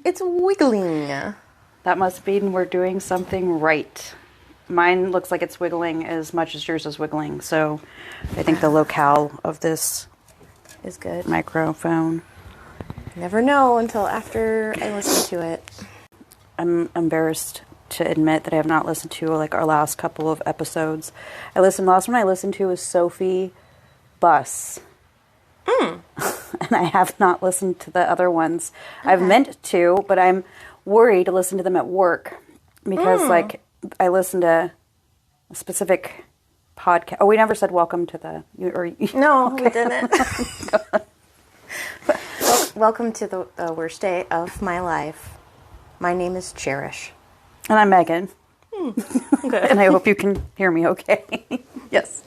It's wiggling. That must mean we're doing something right. Mine looks like it's wiggling as much as yours is wiggling, so I think the locale of this Is good. microphone. Never know until after I listen to it. I'm embarrassed to admit that I have not listened to like our last couple of episodes. Last one I listened to was Sophie Bus. And I have not listened to the other ones. Okay. I've meant to, but I'm worried to listen to them at work because like I listened to a specific podcast. Oh, we never said welcome to the... No, okay. We didn't. Welcome to the worst day of my life. My name is Cherish. And I'm Megan. Okay. And I hope you can hear me okay. Yes.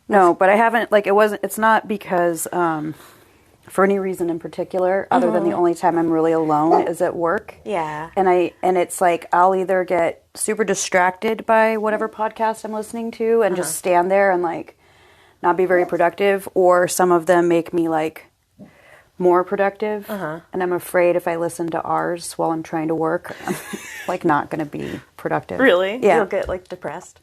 No, but I haven't, like, it's not because, for any reason in particular, other than the only time I'm really alone is at work. Yeah. And it's like, I'll either get super distracted by whatever podcast I'm listening to and just stand there and, like, not be very productive, or some of them make me, like, more productive. And I'm afraid if I listen to ours while I'm trying to work, I'm, like, not going to be productive. Really? Yeah. You'll get, like, depressed?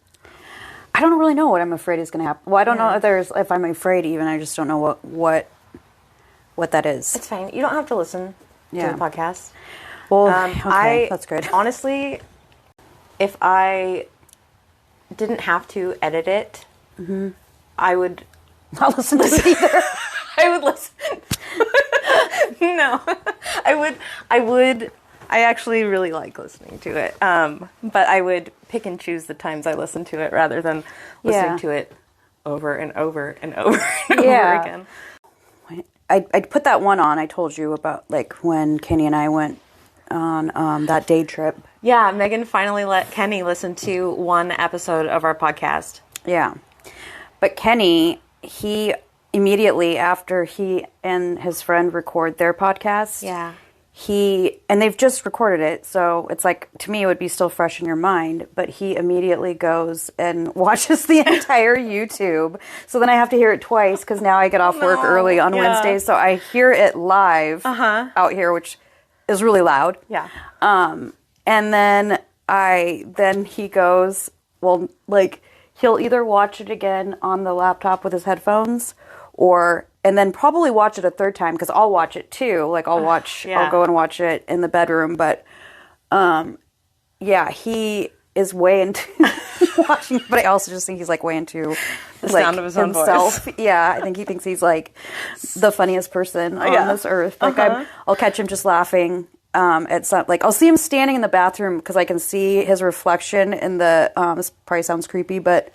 I don't really know what I'm afraid is going to happen. Well, I don't know if I'm afraid even. I just don't know what that is. It's fine. You don't have to listen to the podcast. Well, okay, that's good. Honestly, if I didn't have to edit it, I would not listen to it either. I would listen. No, I would. I actually really like listening to it. But I would pick and choose the times I listen to it rather than listening to it over and over and over and over again. I'd put that one on I told you about, like, when Kenny and I went on that day trip. Yeah, Megan finally let Kenny listen to one episode of our podcast. Yeah. But Kenny, he immediately after he and his friend record their podcast, and they've just recorded it, so it's like, to me, it would be still fresh in your mind, but he immediately goes and watches the entire YouTube. So then I have to hear it twice, because now I get off work early on Wednesdays, so I hear it live out here, which is really loud. Yeah. And then he goes, well, like, he'll either watch it again on the laptop with his headphones, and then probably watch it a third time, because I'll watch it too. Like, I'll go and watch it in the bedroom. But, he is way into watching it. But I also just think he's, like, way into the sound of his own voice. Yeah, I think he thinks he's, like, the funniest person on this earth. Like, I'll catch him just laughing at some, like, I'll see him standing in the bathroom, because I can see his reflection in the, this probably sounds creepy, but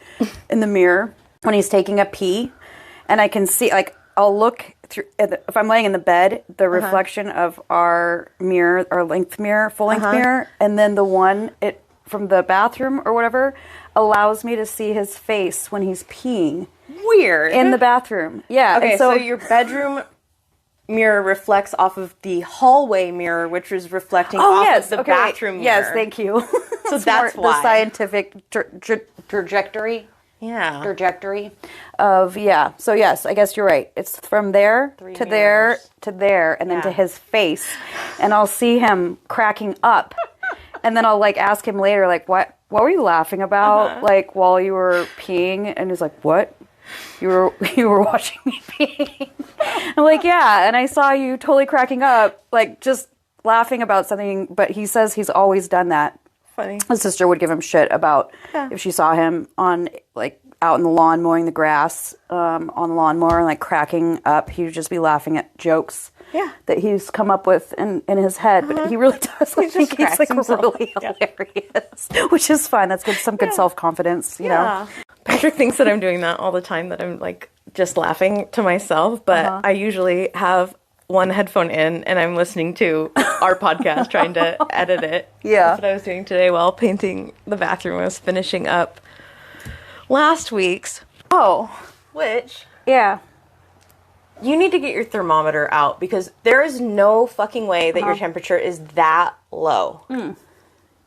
in the mirror when he's taking a pee. And I can see, like, I'll look through, if I'm laying in the bed, the reflection of our mirror, our full-length mirror, and then the one from the bathroom or whatever allows me to see his face when he's peeing. Weird. In the bathroom. Yeah. Okay, so your bedroom mirror reflects off of the hallway mirror, which is reflecting off of the bathroom mirror. Yes, thank you. So that's why. The scientific trajectory. Yeah. Trajectory of, So, yes, I guess you're right. It's from there to there to there, and then to his face. And I'll see him cracking up. And then I'll, like, ask him later, like, what were you laughing about, like, while you were peeing? And he's like, what? You were watching me peeing? I'm like, yeah. And I saw you totally cracking up, like, just laughing about something. But he says he's always done that. Funny. His sister would give him shit about if she saw him on, like, out in the lawn mowing the grass on the lawnmower and, like, cracking up. He would just be laughing at jokes that he's come up with in his head. But he really does. I think he's, like, really hilarious, which is fun. That's good. Some good self-confidence, you know. Patrick thinks that I'm doing that all the time, that I'm, like, just laughing to myself. But I usually have one headphone in and I'm listening to our podcast, trying to edit it. Yeah. That's what I was doing today while painting the bathroom. I was finishing up last week's. Which you need to get your thermometer out, because there is no fucking way that your temperature is that low.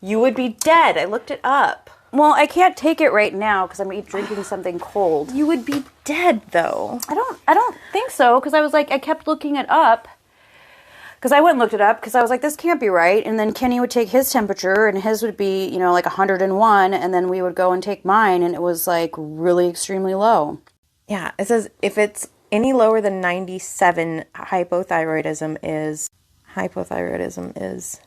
You would be dead. I looked it up. Well, I can't take it right now because I'm drinking something cold. You would be dead, though. I don't think so, because I was like, I kept looking it up. because I went and looked it up because I was like, this can't be right. And then Kenny would take his temperature and his would be, you know, like 101. And then we would go and take mine and it was like really extremely low. Yeah. It says if it's any lower than 97, hypothyroidism is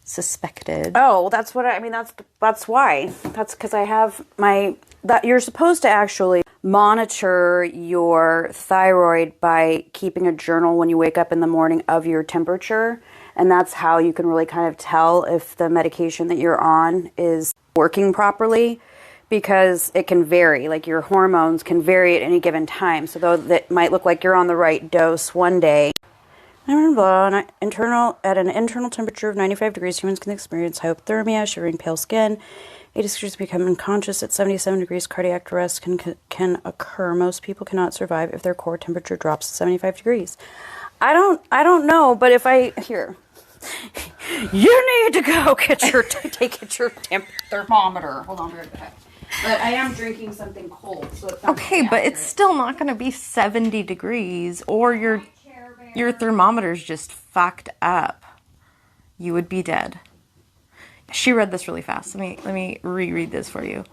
suspected. Oh, that's what I mean. That's why. That's because I have that you're supposed to actually monitor your thyroid by keeping a journal when you wake up in the morning of your temperature. And that's how you can really kind of tell if the medication that you're on is working properly, because it can vary. Like your hormones can vary at any given time. So though that might look like you're on the right dose one day, at an internal temperature of 95 degrees, humans can experience hypothermia, shivering, pale skin. 80 degrees become unconscious. At 77 degrees, cardiac arrest can occur. Most people cannot survive if their core temperature drops to 75 degrees. I don't know, but if you need to go get your thermometer. Hold on, but I am drinking something cold, so it's not okay, but it's still not going to be 70 degrees, or your thermometer's just fucked up. You would be dead. She read this really fast. Let me reread this for you.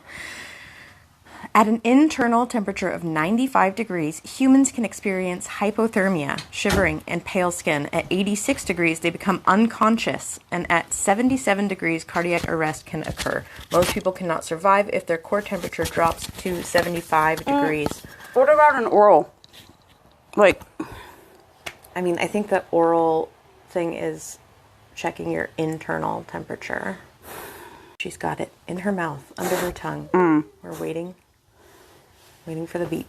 At an internal temperature of 95 degrees, humans can experience hypothermia, shivering, and pale skin. At 86 degrees, they become unconscious, and at 77 degrees, cardiac arrest can occur. Most people cannot survive if their core temperature drops to 75 degrees. What about an oral? I think the oral thing is checking your internal temperature. She's got it in her mouth, under her tongue. We're waiting for the beep.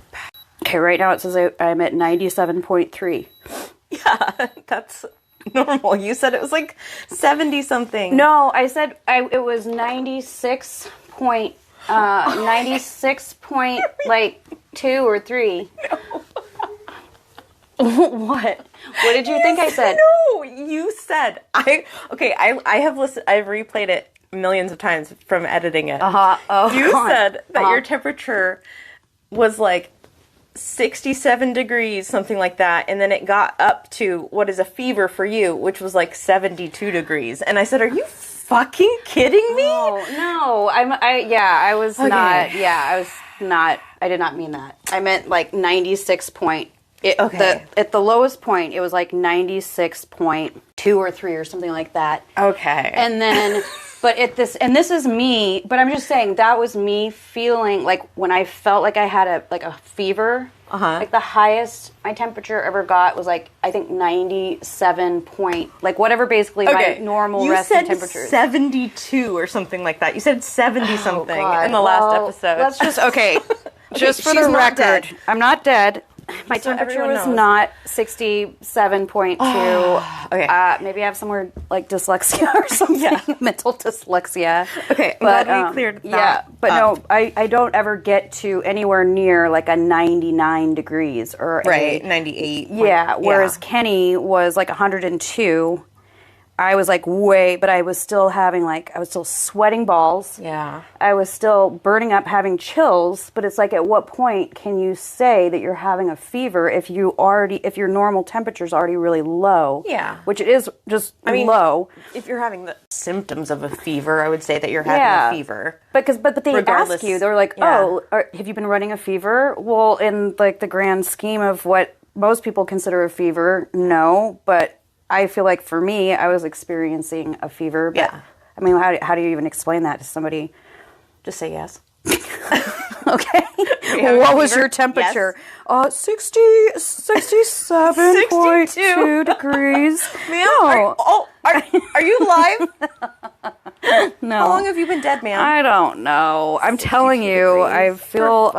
Okay, right now it says I'm at 97.3. Yeah, that's normal. You said it was like 70 something. No, I said it was 96 point, 96 point, like 2 or 3. No. What? What did you think I said? No, you said I have listened. I've replayed it millions of times from editing it. Oh, you said that your temperature was like 67 degrees, something like that, and then it got up to what is a fever for you, which was like 72 degrees. And I said, "Are you fucking kidding me?" No. I was okay. Not. Yeah, I was not. I did not mean that. I meant like 96 point. At the lowest point, it was like 96.2 or 3 or something like that. Okay. And then, this is me, but I'm just saying that was me feeling like when I felt like I had a fever, like the highest my temperature ever got was like, I think 97 point, like whatever basically my normal resting temperature. You said 72 or something like that. You said 70 something in the last episode. Let's just, just for the record, I'm not dead. My temperature was not 67.2. Okay. Maybe I have somewhere like dyslexia or something, mental dyslexia. Okay, I'm glad we cleared that. Yeah, but no, I don't ever get to anywhere near like a 99 degrees or 98. Yeah, whereas Kenny was like 102. I was like but I was still I was still sweating balls. Yeah. I was still burning up, having chills, but it's like, at what point can you say that you're having a fever if your normal temperature is already really low? Yeah. Which it is just low. If you're having the symptoms of a fever, I would say that you're having a fever. But they ask you, they're like, have you been running a fever? Well, in like the grand scheme of what most people consider a fever, no, but I feel like for me, I was experiencing a fever. But, yeah. I mean, how do you even explain that to somebody? Just say yes. Okay. What was your temperature? Yes. 67.2 degrees. Ma'am, are you live? No. How long have you been dead, ma'am? I don't know. I'm telling you, I feel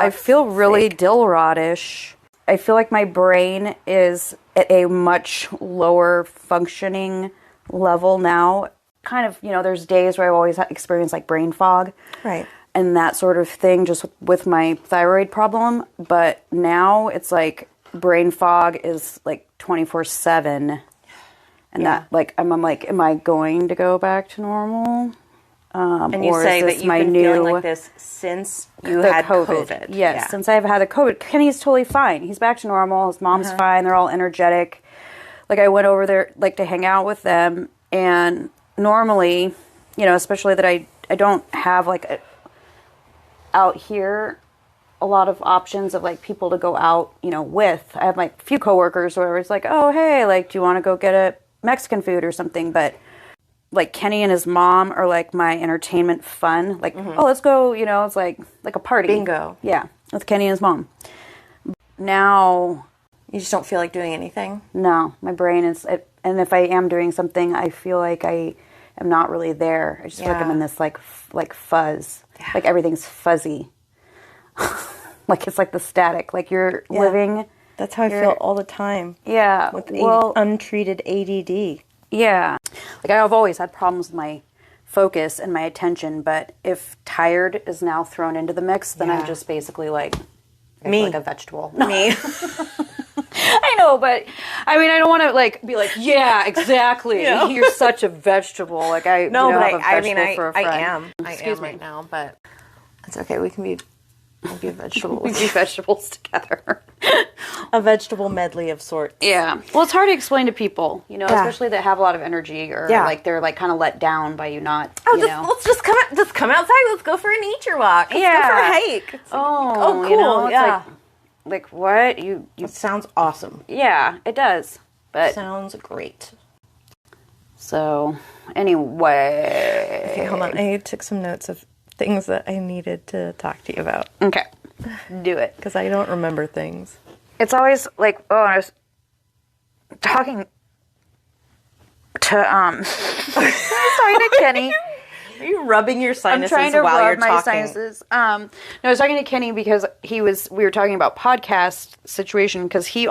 really Dilrod-ish. I feel like my brain is at a much lower functioning level now. Kind of, there's days where I've always experienced like brain fog. Right. And that sort of thing just with my thyroid problem. But now it's like brain fog is like 24/7. And that, like, I'm like, am I going to go back to normal? And you say that you've been feeling like this since you had COVID. Yes, since I've had the COVID. Kenny's totally fine. He's back to normal. His mom's fine. They're all energetic. like, I went over there, like, to hang out with them, and normally, you know, especially that I don't have, like, out here a lot of options of, like, people to go out, you know, with. I have, like, a few coworkers where it's like, oh, hey, like, do you want to go get a Mexican food or something? But, like, Kenny and his mom are, like, my entertainment fun. Like, oh, let's go, you know, it's like a party. Bingo. Yeah, with Kenny and his mom. Now... You just don't feel like doing anything? No, my brain is... and if I am doing something, I feel like I am not really there. I just feel like I'm in this, like fuzz. Yeah. Like, everything's fuzzy. Like, it's like the static. Like, you're living... That's how I feel all the time. Yeah. With untreated ADD. Yeah. Like, I've always had problems with my focus and my attention, but if tired is now thrown into the mix, then I'm just basically like... I feel like a vegetable. Me. I know, but I mean, I don't want to like be like, yeah, exactly. Yeah. You're such a vegetable. Like I no, but I mean, I am right now, but it's okay. We can be a vegetable. We can be vegetables together. A vegetable medley of sorts. Yeah. Well, it's hard to explain to people, you know, especially that have a lot of energy or like they're like kind of let down by you not. Oh, let's just come outside. Let's go for a nature walk. Let's go for a hike. It's cool. You know, it's like what you? It sounds awesome. Yeah, it does. But sounds great. So, anyway. Okay, hold on. I took some notes of things that I needed to talk to you about. Okay. Do it. Because I don't remember things. It's always like, I was talking to, talking to Kenny. Are you rubbing your sinuses I'm trying to while rub you're my talking? Sinuses. No, I was talking to Kenny because we were talking about podcast situation because he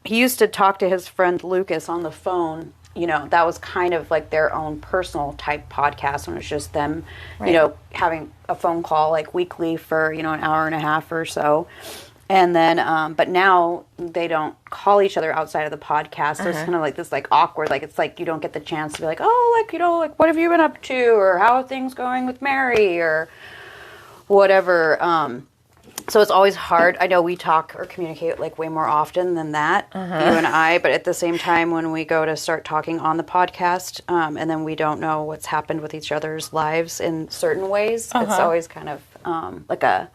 used to talk to his friend Lucas on the phone. You know, that was kind of like their own personal type podcast when it was just them, you know, having a phone call like weekly for, you know, an hour and a half or so. And then, but now they don't call each other outside of the podcast. There's kind of like this like awkward, like it's like you don't get the chance to be like, oh, like, you know, like what have you been up to? Or how are things going with Mary? Or whatever. So it's always hard. I know we talk or communicate like way more often than that, you and I, but at the same time when we go to start talking on the podcast, and then we don't know what's happened with each other's lives in certain ways, it's always kind of like a,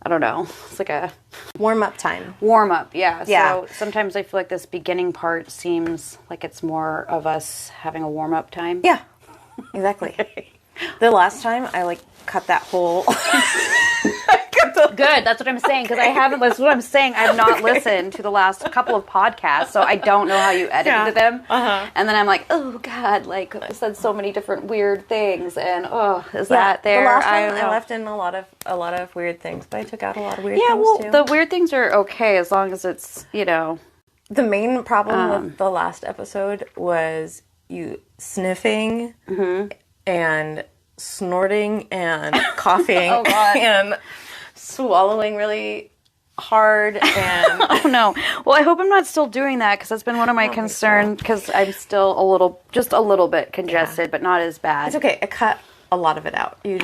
I don't know, it's like a... Warm-up time. Warm-up, yeah. So sometimes I feel like this beginning part seems like it's more of us having a warm-up time. Yeah, exactly. The last time I like cut that whole... Good, that's what I'm saying, because I haven't listened. What I'm saying, I have not listened to the last couple of podcasts, so I don't know how you edited them. And then I'm like, oh God, like I said so many different weird things, and is that there? The last one I left in a lot of weird things, but I took out a lot of weird things too. The weird things are okay as long as it's, you know. The main problem with the last episode was you sniffing and snorting and coughing and swallowing really hard and oh no. Well, I hope I'm not still doing that because that's been one of my concerns because I'm still just a little bit congested, but not as bad. It's okay. I cut a lot of it out. You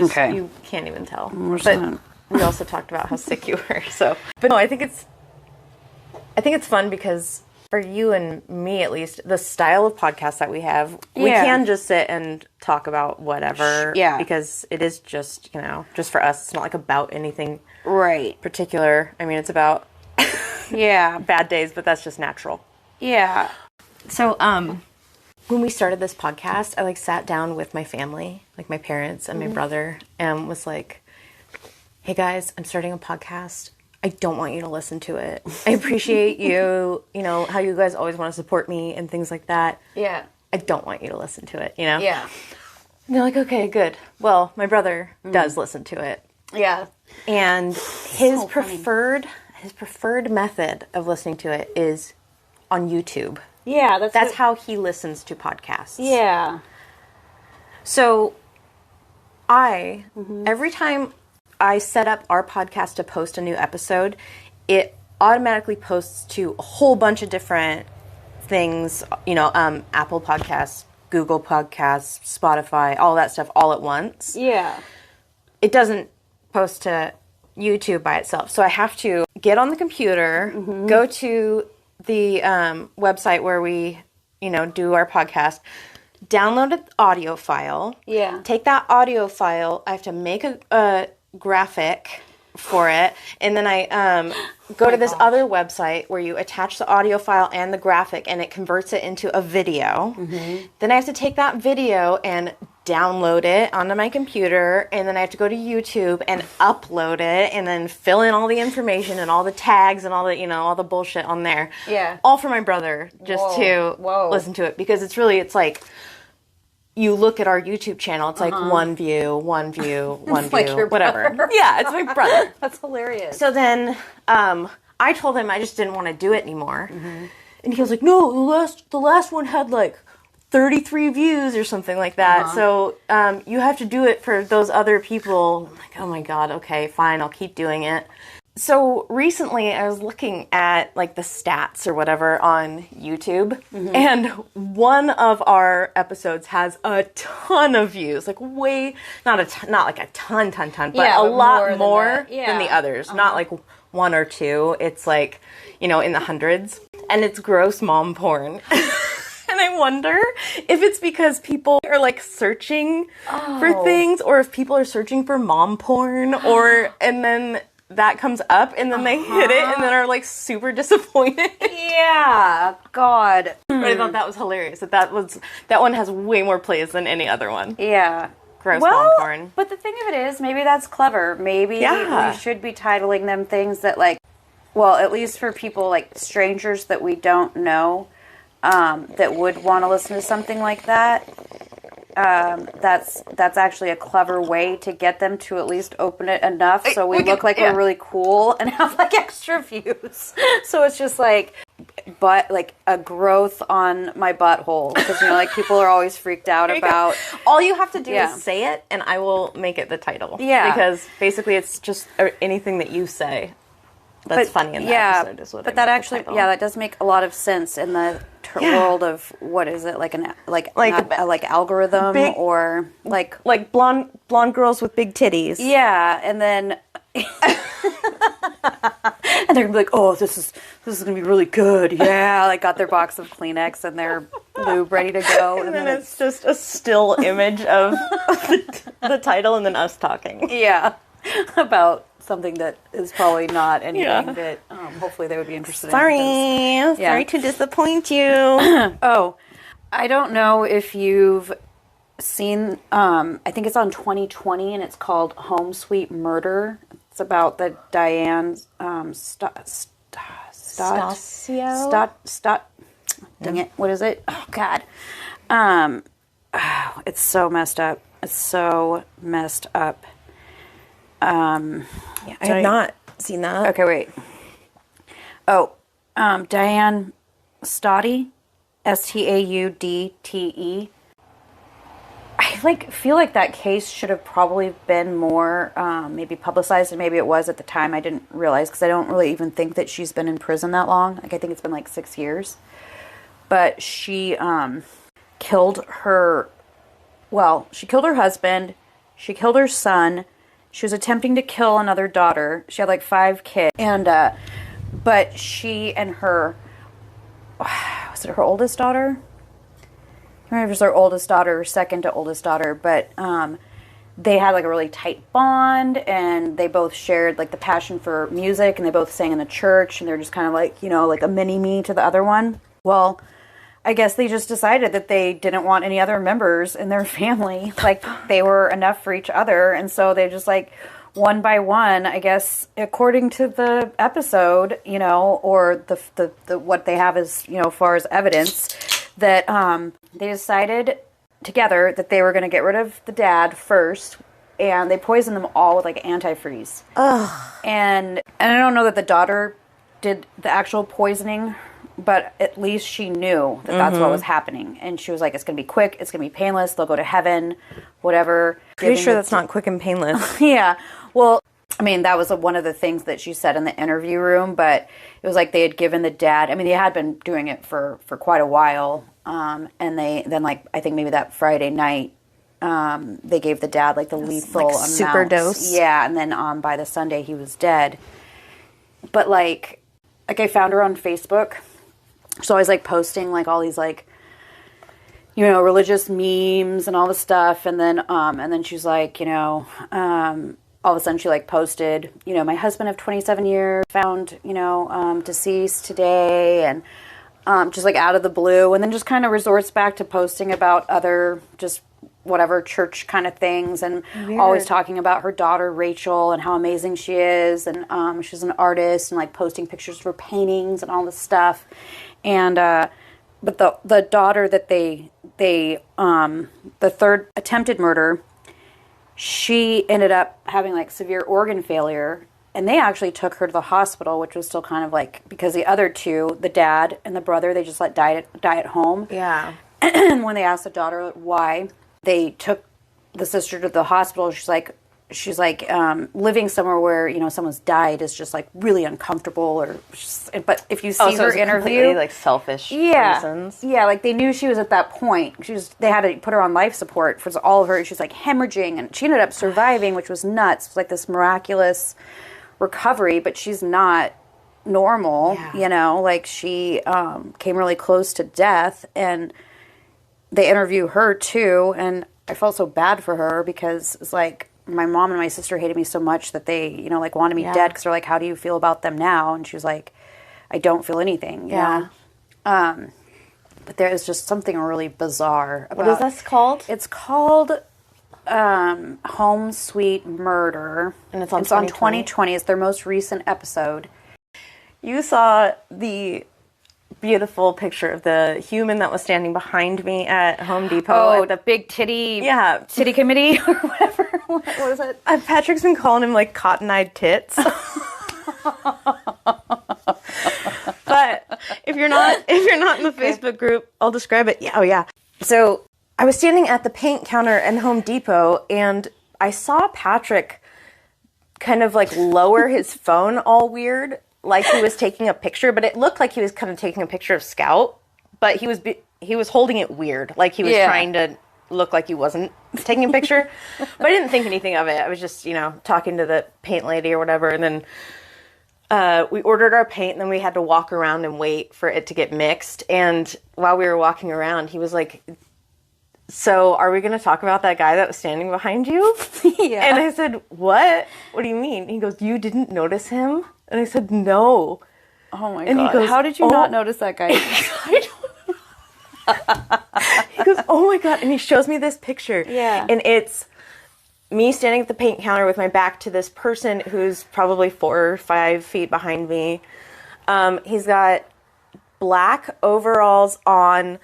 can't even tell. But we also talked about how sick you were. So, but no, I think it's fun because for you and me, at least, the style of podcast that we have, we can just sit and talk about whatever. Yeah. Because it is just, you know, just for us. It's not like about anything particular. I mean, it's about bad days, but that's just natural. Yeah. So, when we started this podcast, I like sat down with my family, like my parents and my brother, and was like, hey guys, I'm starting a podcast. I don't want you to listen to it. I appreciate you, you know, how you guys always want to support me and things like that. Yeah. I don't want you to listen to it, you know? Yeah. And they're like, okay, good. Well, my brother does listen to it. Yeah. And his preferred method of listening to it is on YouTube. Yeah, that's how he listens to podcasts. Yeah. So every time I set up our podcast to post a new episode, it automatically posts to a whole bunch of different things, you know, Apple Podcasts, Google Podcasts, Spotify, all that stuff all at once. Yeah. It doesn't post to YouTube by itself. So I have to get on the computer, go to the website where we, do our podcast, download an audio file. Yeah. Take that audio file. I have to make a graphic for it, and then I go to this other website where you attach the audio file and the graphic, and it converts it into a video. Mm-hmm. Then I have to take that video and download it onto my computer, and then I have to go to YouTube and upload it, and then fill in all the information and all the tags and all the all the bullshit on there. Yeah. All for my brother just to listen to it, because it's like, you look at our YouTube channel, it's like one view, one view, whatever. Yeah, it's my brother. That's hilarious. So then I told him I just didn't want to do it anymore. Mm-hmm. And he was like, no, the last one had like 33 views or something like that. So you have to do it for those other people. I'm like, oh my God, okay, fine, I'll keep doing it. So recently I was looking at like the stats or whatever on YouTube, and one of our episodes has a ton of views, like not like a ton, but a lot more than the others. Not like one or two. It's like, in the hundreds, and it's gross mom porn. And I wonder if it's because people are like searching for things, or if people are searching for mom porn, and then that comes up, and then they hit it, and then are like super disappointed. Yeah, God. But I thought that was hilarious. That one has way more plays than any other one. Yeah. Gross mom porn. But the thing of it is, maybe that's clever. Maybe we should be titling them things that, like, well, at least for people like strangers that we don't know, that would want to listen to something like that. That's actually a clever way to get them to at least open it enough so we look like we're really cool and have like extra views. So it's just like a growth on my butthole, because like people are always freaked out about. All you have to do is say it, and I will make it the title. Yeah, because basically it's just anything that you say that's funny in the episode is what. But that actually, that does make a lot of sense in the world of what is it, like algorithm, or like blonde girls with big titties. Yeah, and then and they're gonna be like, oh, this is gonna be really good. Yeah, like got their box of Kleenex and their lube ready to go, and then it's just a still image of the title, and then us talking. Yeah, about something that is probably not anything that hopefully they would be interested in. Sorry to disappoint you. Oh, I don't know if you've seen, I think it's on 2020, and it's called Home Sweet Murder. It's about the Diane dang it, what is it? Oh, God. It's so messed up. It's so messed up. I have not seen that. Okay, wait. Oh, Diane Staude, Staudte. I feel like that case should have probably been more maybe publicized, and maybe it was at the time. I didn't realize, because I don't really even think that she's been in prison that long. Like, I think it's been like 6 years. But she killed her. Well, she killed her husband. She killed her son. She was attempting to kill another daughter. She had like 5 kids. And, but she and her, was it her oldest daughter? I can't remember if it was her oldest daughter or second to oldest daughter, but they had like a really tight bond, and they both shared like the passion for music, and they both sang in the church, and they're just kind of like, like a mini me to the other one. Well, I guess they just decided that they didn't want any other members in their family. Like, they were enough for each other. And so they just, like, one by one, I guess, according to the episode, or the what they have as, as far as evidence, that they decided together that they were going to get rid of the dad first, and they poisoned them all with, like, antifreeze. Ugh. And I don't know that the daughter did the actual poisoning, but at least she knew that that's what was happening. And she was like, it's going to be quick, it's going to be painless, they'll go to heaven, whatever. Pretty sure that's not quick and painless. Yeah. Well, I mean, that was one of the things that she said in the interview room, but it was like they had given the dad, I mean, they had been doing it for quite a while. And then, like, I think maybe that Friday night, they gave the dad, like, the lethal amount. Super dose. Yeah, and then by the Sunday, he was dead. But, like I found her on Facebook. she's always like posting like all these like, you know, religious memes and all this stuff. And then she's like, you know, all of a sudden she like posted, you know, my husband of 27 years found, you know, deceased today, and just like out of the blue, and then just kind of resorts back to posting about other just whatever church kind of things, and always talking about her daughter Rachel and how amazing she is, and she's an artist, and like posting pictures of her paintings and all this stuff. And but the daughter that they the third attempted murder, she ended up having like severe organ failure, and they actually took her to the hospital, which was still kind of like, because the other two, the dad and the brother, they just let die at home. Yeah. And when they asked the daughter why, they took the sister to the hospital. She's like living somewhere where, you know, someone's died is just like really uncomfortable, but if you see her interview, like selfish reasons. Yeah, like they knew she was at that point. They had to put her on life support for all of her. She was like hemorrhaging, and she ended up surviving, which was nuts. It was like this miraculous recovery, but she's not normal, you know, like she came really close to death. And they interview her too, and I felt so bad for her, because it's like my mom and my sister hated me so much that they, you know, like wanted me dead, because they're like, how do you feel about them now? And she was like, I don't feel anything, you know? But there is just something really bizarre about... What is this called? It's called Home Sweet Murder. And it's on 2020. It's their most recent episode. You saw the beautiful picture of the human that was standing behind me at Home Depot. Oh, the big titty committee or whatever. What is it? Patrick's been calling him like cotton-eyed tits. But if you're not in the Facebook group, I'll describe it. Yeah, oh yeah. So I was standing at the paint counter in Home Depot, and I saw Patrick kind of like lower his phone all weird, like he was taking a picture, but it looked like he was kind of taking a picture of Scout, but he was holding it weird, like he was trying to look like he wasn't taking a picture. But I didn't think anything of it. I was just, you know, talking to the paint lady or whatever, and then we ordered our paint, and then we had to walk around and wait for it to get mixed. And while we were walking around, he was like, so are we going to talk about that guy that was standing behind you? Yeah. And I said, what? What do you mean? He goes, you didn't notice him? And I said, no. Oh my God. He goes, how did you not notice that guy? He goes, oh my God. And he shows me this picture. Yeah. And it's me standing at the paint counter with my back to this person who's probably 4 or 5 feet behind me. He's got black overalls on,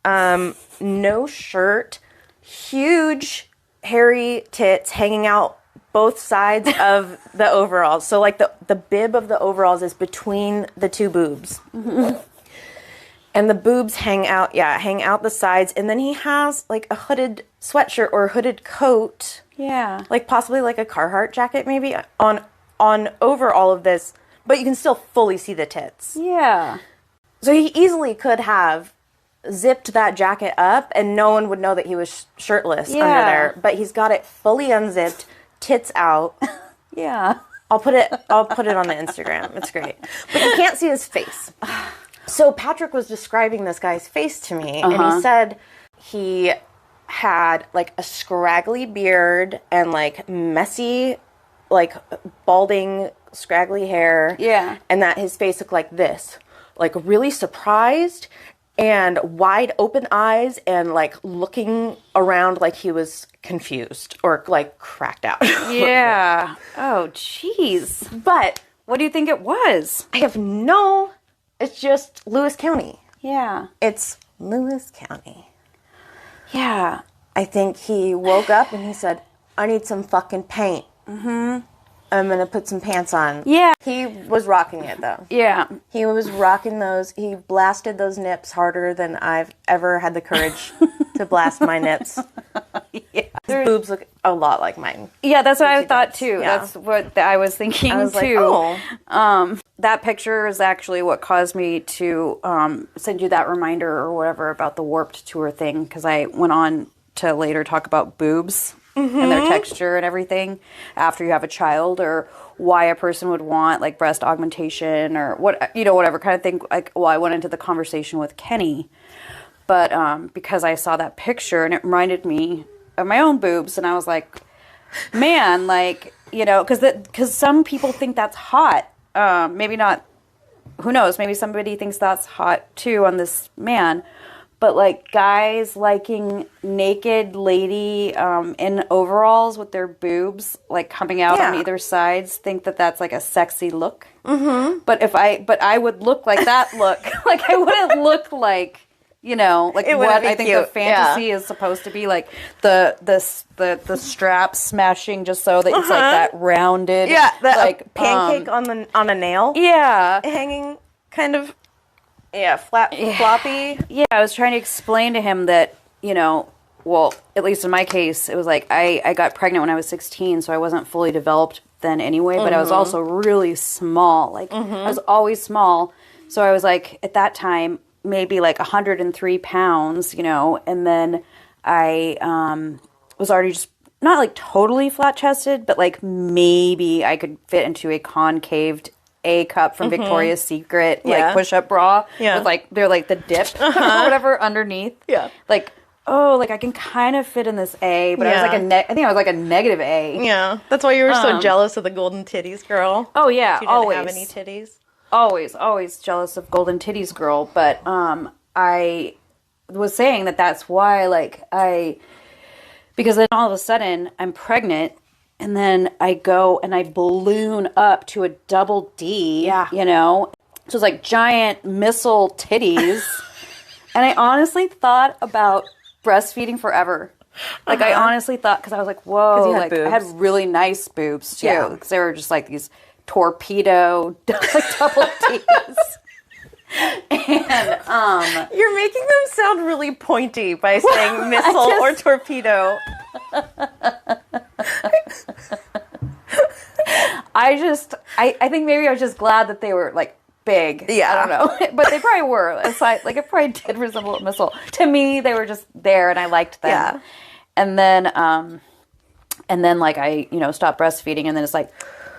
no shirt, huge hairy tits hanging out both sides of the overalls. So like the bib of the overalls is between the two boobs. Mm-hmm. And the boobs hang out the sides. And then he has like a hooded sweatshirt or a hooded coat. Yeah. Like possibly like a Carhartt jacket maybe on over all of this. But you can still fully see the tits. Yeah. So he easily could have zipped that jacket up and no one would know that he was shirtless under there. But he's got it fully unzipped, tits out. Yeah. I'll put it on the Instagram. It's great. But you can't see his face. So Patrick was describing this guy's face to me, and he said he had like a scraggly beard and like messy, like balding, scraggly hair. Yeah. And that his face looked like this, like really surprised and wide open eyes and like looking around like he was confused or like cracked out. Yeah. Oh, jeez. But what do you think it was? I have it's just Lewis County. Yeah. It's Lewis County. Yeah. I think he woke up and he said, I need some fucking paint. Mm-hmm. I'm going to put some pants on. Yeah. He was rocking it, though. Yeah. He was rocking those. He blasted those nips harder than I've ever had the courage to blast my nips. Yeah. His boobs look a lot like mine. Yeah, that's what I thought, too. Yeah. That's what I was thinking, I was too. Like, that picture is actually what caused me to send you that reminder or whatever about the Warped Tour thing, because I went on to later talk about boobs and their texture and everything after you have a child, or why a person would want like breast augmentation or what, whatever kind of thing. Like, well, I went into the conversation with Kenny, but because I saw that picture and it reminded me of my own boobs, and I was like, man, like, because some people think that's hot. Maybe not. Who knows? Maybe somebody thinks that's hot too on this man. But like guys liking naked lady in overalls with their boobs like coming out on either sides think that that's like a sexy look. Mm-hmm. But I would look like that look. Like I wouldn't look like like what I think cute. The fantasy is supposed to be, like the strap smashing just so that it's like that rounded, like pancake on a nail, hanging kind of. Yeah, floppy. Yeah, I was trying to explain to him that, well, at least in my case, it was like I got pregnant when I was 16, so I wasn't fully developed then anyway, but I was also really small. Like, I was always small. So I was like, at that time, maybe like 103 pounds, and then I was already just not like totally flat-chested, but like maybe I could fit into a concaved A cup from Victoria's Secret, like push-up bra with like they're like the dip or whatever underneath. Yeah, like I can kind of fit in this A, but I was like I think I was like a negative A. Yeah, that's why you were so jealous of the golden titties girl. Oh yeah, you didn't have any titties. Always jealous of golden titties girl. But I was saying that's why because then all of a sudden I'm pregnant. And then I go and I balloon up to a double D, So it's like giant missile titties. And I honestly thought about breastfeeding forever. Like I honestly thought, because I was like, whoa, like boobs. I had really nice boobs too. Because they were just like these torpedo double Ds. And you're making them sound really pointy by saying missile or torpedo. I think maybe I was just glad that they were like big. Yeah, I don't know, but they probably were. It's like it probably did resemble a missile to me. They were just there, and I liked them. Yeah. And then like I stopped breastfeeding, and then it's like.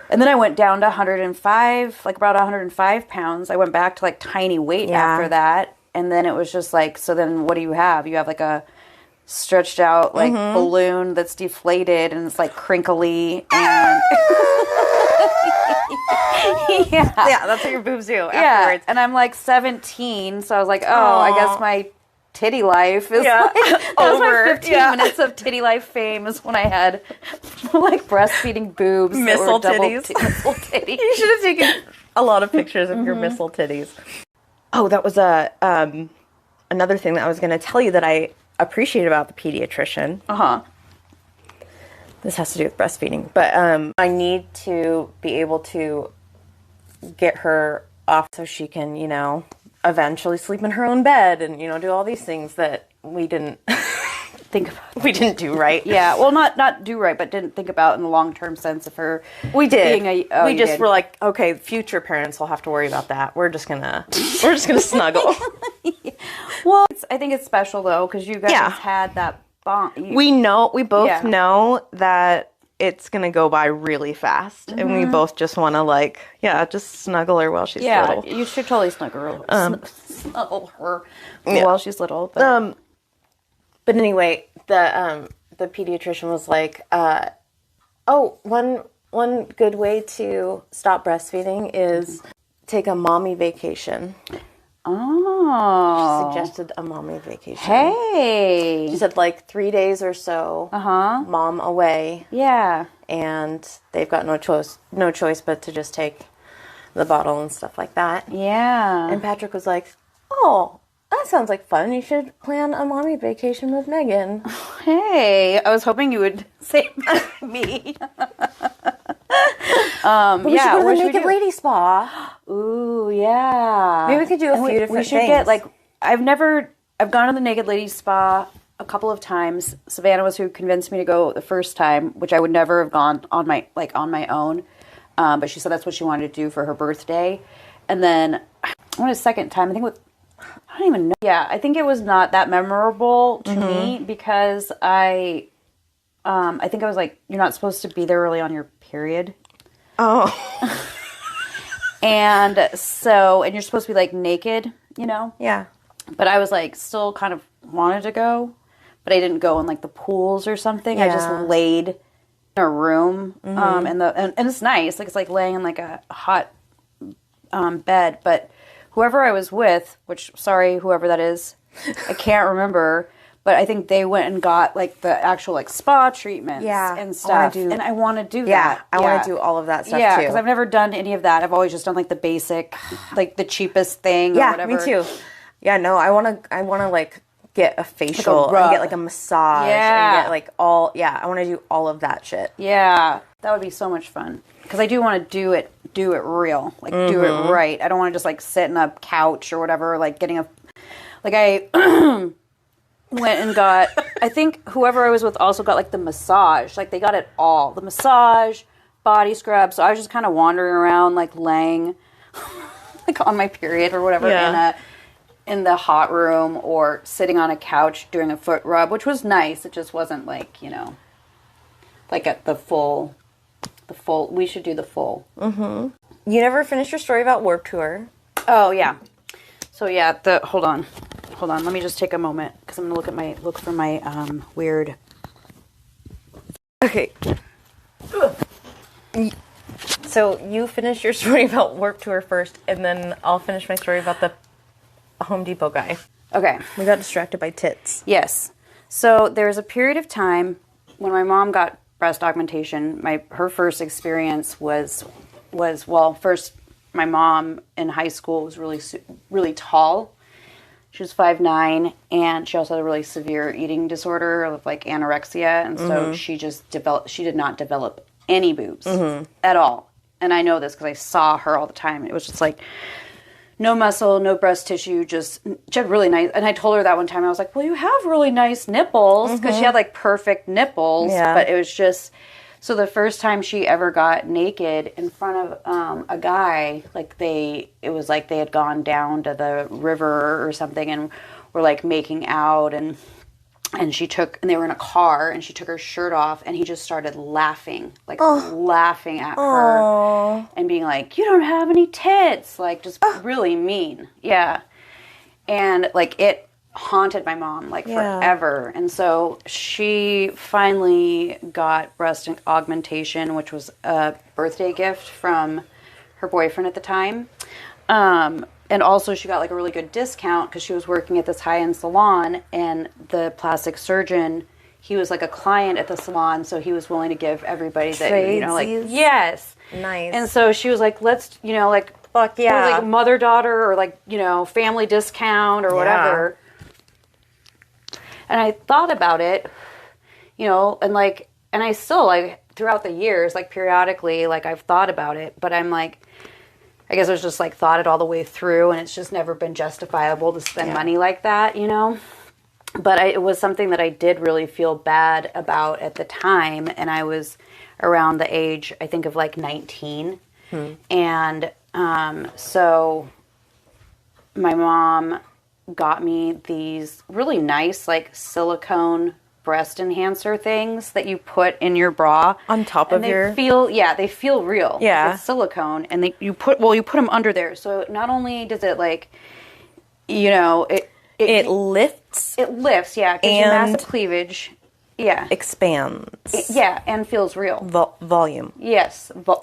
And then I went down to 105, like about 105 pounds. I went back to like tiny weight after that. And then it was just like, so then what do you have? You have like a stretched out like balloon that's deflated and it's like crinkly. And yeah, that's what your boobs do afterwards. And I'm like 17. So I was like, I guess my titty life is like, that was my 15 minutes of titty life fame is when I had like breastfeeding boobs, missile titties. Missile titties. You should have taken a lot of pictures of your missile titties. Oh, that was another thing that I was going to tell you that I appreciate about the pediatrician. This has to do with breastfeeding, but I need to be able to get her off so she can, eventually sleep in her own bed and, do all these things that we didn't think about. We didn't do right. Yeah. Well, not do right, but didn't think about in the long-term sense of her. We did. We just were like, okay, future parents will have to worry about that. We're just gonna snuggle. Well, I think it's special though, because you guys had that bond. We both know that it's gonna go by really fast, and we both just want to just snuggle her while she's little. You should totally snuggle her while she's little. But anyway, the pediatrician was like, one good way to stop breastfeeding is take a mommy vacation. Oh. She suggested a mommy vacation. Hey. She said 3 days or so. Mom away. Yeah. And they've got no choice but to just take the bottle and stuff like that. Yeah. And Patrick was like, "Oh, that sounds like fun. You should plan a mommy vacation with Megan." Hey, I was hoping you would say me. But we should go to the Naked Lady Spa. Ooh, yeah. Maybe we could do a few different things. We should get I've gone to the Naked Lady Spa a couple of times. Savannah was who convinced me to go the first time, which I would never have gone on my own. But she said that's what she wanted to do for her birthday. And then I went a second time. I don't even know. Yeah, I think it was not that memorable to me because I I think I was like, you're not supposed to be there early on your period. Oh. And you're supposed to be like naked, you know? Yeah. But I was like, still kind of wanted to go, but I didn't go in like the pools or something. I just laid in a room, and it's nice. Like, it's like laying in like a hot bed. But whoever I was with, which, sorry, whoever that is, I can't remember. But I think they went and got like the actual like spa treatments and stuff. And I want to do that. I want to do all of that stuff too. Yeah, because I've never done any of that. I've always just done like the basic, like the cheapest thing or whatever. Me too. Yeah, no, I want to like get a facial and get like a massage and get like I want to do all of that shit. Yeah, that would be so much fun. Because I do want to do it real. Like do it right. I don't want to just like sit in a couch or whatever, like getting I went and got, I think whoever I was with also got like the massage. Like they got it all. The massage, body scrub. So I was just kind of wandering around like laying like on my period or whatever in the hot room or sitting on a couch doing a foot rub, which was nice. It just wasn't like, you know, like at the full, we should do the full. Mm-hmm. You never finished your story about Warped Tour. Oh, yeah. So yeah, hold on. Let me just take a moment because I'm gonna look for my weird. Okay. So you finish your story about Warped Tour first, and then I'll finish my story about the Home Depot guy. Okay. We got distracted by tits. Yes. So there was a period of time when my mom got breast augmentation. Her first experience was first my mom in high school was really tall. She was 5'9", and she also had a really severe eating disorder of like anorexia, and so she did not develop any boobs at all. And I know this because I saw her all the time. It was just like no muscle, no breast tissue, just she had really nice. And I told her that one time, I was like, well, you have really nice nipples, because she had like perfect nipples, but it was just. So the first time she ever got naked in front of a guy, it was like they had gone down to the river or something and were like making out, and they were in a car, and she took her shirt off, and he just started laughing, laughing at her and being like, you don't have any tits, like just really mean. Yeah. And like it haunted my mom forever. And so she finally got breast augmentation, which was a birthday gift from her boyfriend at the time. And also she got like a really good discount because she was working at this high-end salon, and the plastic surgeon, he was like a client at the salon, so he was willing to give everybody that, you know, like, yes. Nice. And so she was like, let's, you know, like, fuck yeah. Or like mother-daughter or like, you know, family discount or whatever. And I thought about it, you know, and I still, like, throughout the years, like, periodically, like, I've thought about it, but I'm like, I guess I was just, like, thought it all the way through, and it's just never been justifiable to spend money like that, you know? But it was something that I did really feel bad about at the time, and I was around the age, I think, of, like, 19. And so my mom got me these really nice, like, silicone breast enhancer things that you put in your bra on top of they feel real. It's silicone, and you put them under there, so not only does it, like, you know, it lifts, gives you massive cleavage, expands, and feels real. Volume,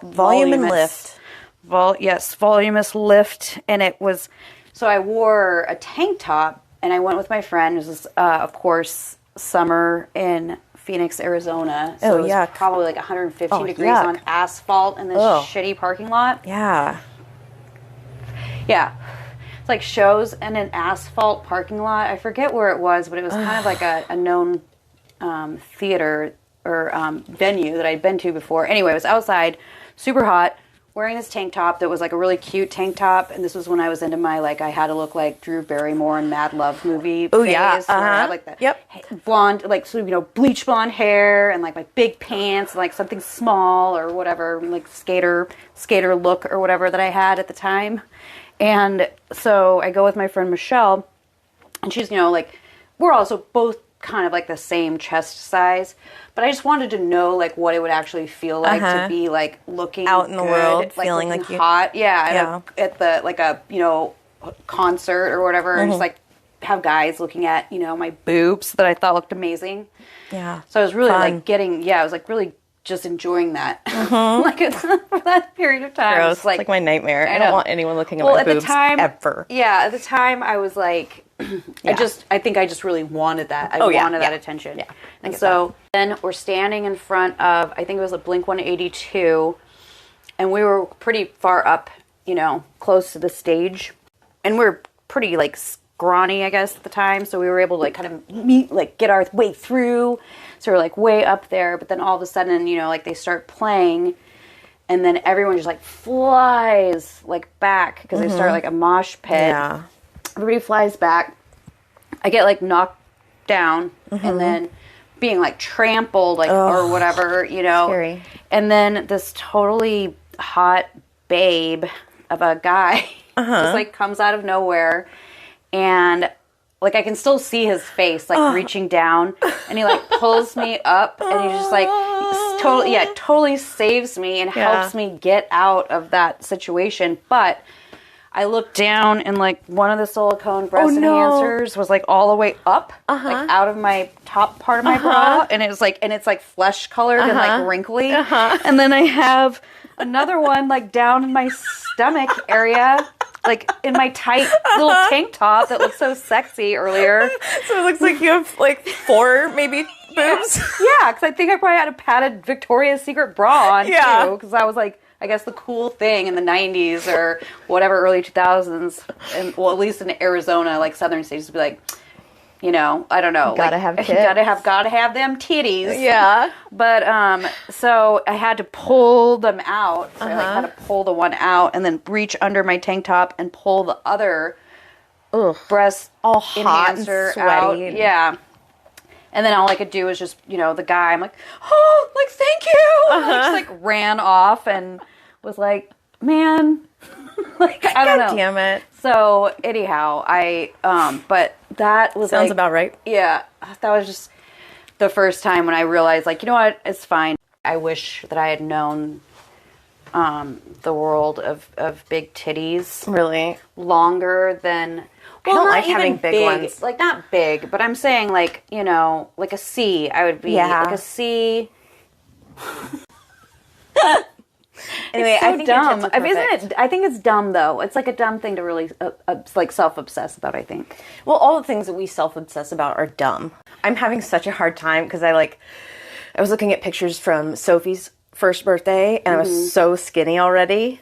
volume and lift, voluminous lift. And it was, so I wore a tank top, and I went with my friend. It was of course summer in Phoenix, Arizona. So it was probably like 115 degrees on asphalt in this shitty parking lot. Yeah. It's like shows in an asphalt parking lot. I forget where it was, but it was kind of like a known theater or venue that I'd been to before. Anyway, it was outside, super hot, wearing this tank top that was like a really cute tank top. And this was when I was into my, like, I had to look like Drew Barrymore in Mad Love movie phase. Where I had like that blonde, like, sort of, you know, bleach blonde hair, and like my big pants, and like something small or whatever, like skater look or whatever that I had at the time. And so I go with my friend Michelle, and she's, you know, like, we're also both kind of like the same chest size, but I just wanted to know like what it would actually feel like to be like looking out in the world, like, feeling like you hot, at the like a concert or whatever, and just like have guys looking at my boobs that I thought looked amazing. Yeah, so I was really like I was like really just enjoying that like for that period of time. Gross. It's like my nightmare. I don't want anyone looking at my boobs ever. Yeah, at the time I was like, I think I just really wanted that. I wanted that attention. Yeah. And so then we're standing in front of, I think it was a Blink 182, and we were pretty far up, close to the stage, and we were pretty like scrawny, I guess, at the time. So we were able to like kind of get our way through. So we're like way up there, but then all of a sudden, like they start playing, and then everyone just like flies like back because they start like a mosh pit. Yeah. Everybody flies back. I get like knocked down and then being like trampled or whatever, Scary. And then this totally hot babe of a guy just like comes out of nowhere, and like I can still see his face like reaching down, and he like pulls me up, and he just like totally saves me and helps me get out of that situation. But I looked down, and like one of the silicone breast enhancers was like all the way up, like out of my top part of my bra, and it's like flesh colored and like wrinkly, and then I have another one like down in my stomach area, like in my tight little tank top that looked so sexy earlier. So it looks like you have like 4 maybe boobs. Yeah, because I think I probably had a padded Victoria's Secret bra on too, because I was like, I guess the cool thing in the 90s or whatever, early 2000s, and well, at least in Arizona, like southern states, would be like, I don't know, gotta have tits. gotta have them titties. Yeah. But so I had to pull them out. So I like, had to pull the one out and then reach under my tank top and pull the other breast all hot enhancer and sweaty. out. Yeah. And then all I could do was just, the guy, I'm like, oh, like, thank you. And I just, like, ran off and was like, man, like, I don't know. God damn it. So, anyhow, but that was Sounds about right. Yeah. That was just the first time when I realized, like, you know what? It's fine. I wish that I had known the world of big titties. Really? Longer than... Well, I don't like having big ones. Like, not big, but I'm saying, like, like a C. I would be like a C. Anyway, so I think dumb. your tits are perfect. Isn't it? I think it's dumb, though. It's like a dumb thing to really, like, self-obsess about, I think. Well, all the things that we self-obsess about are dumb. I'm having such a hard time because I was looking at pictures from Sophie's first birthday, and I was so skinny already.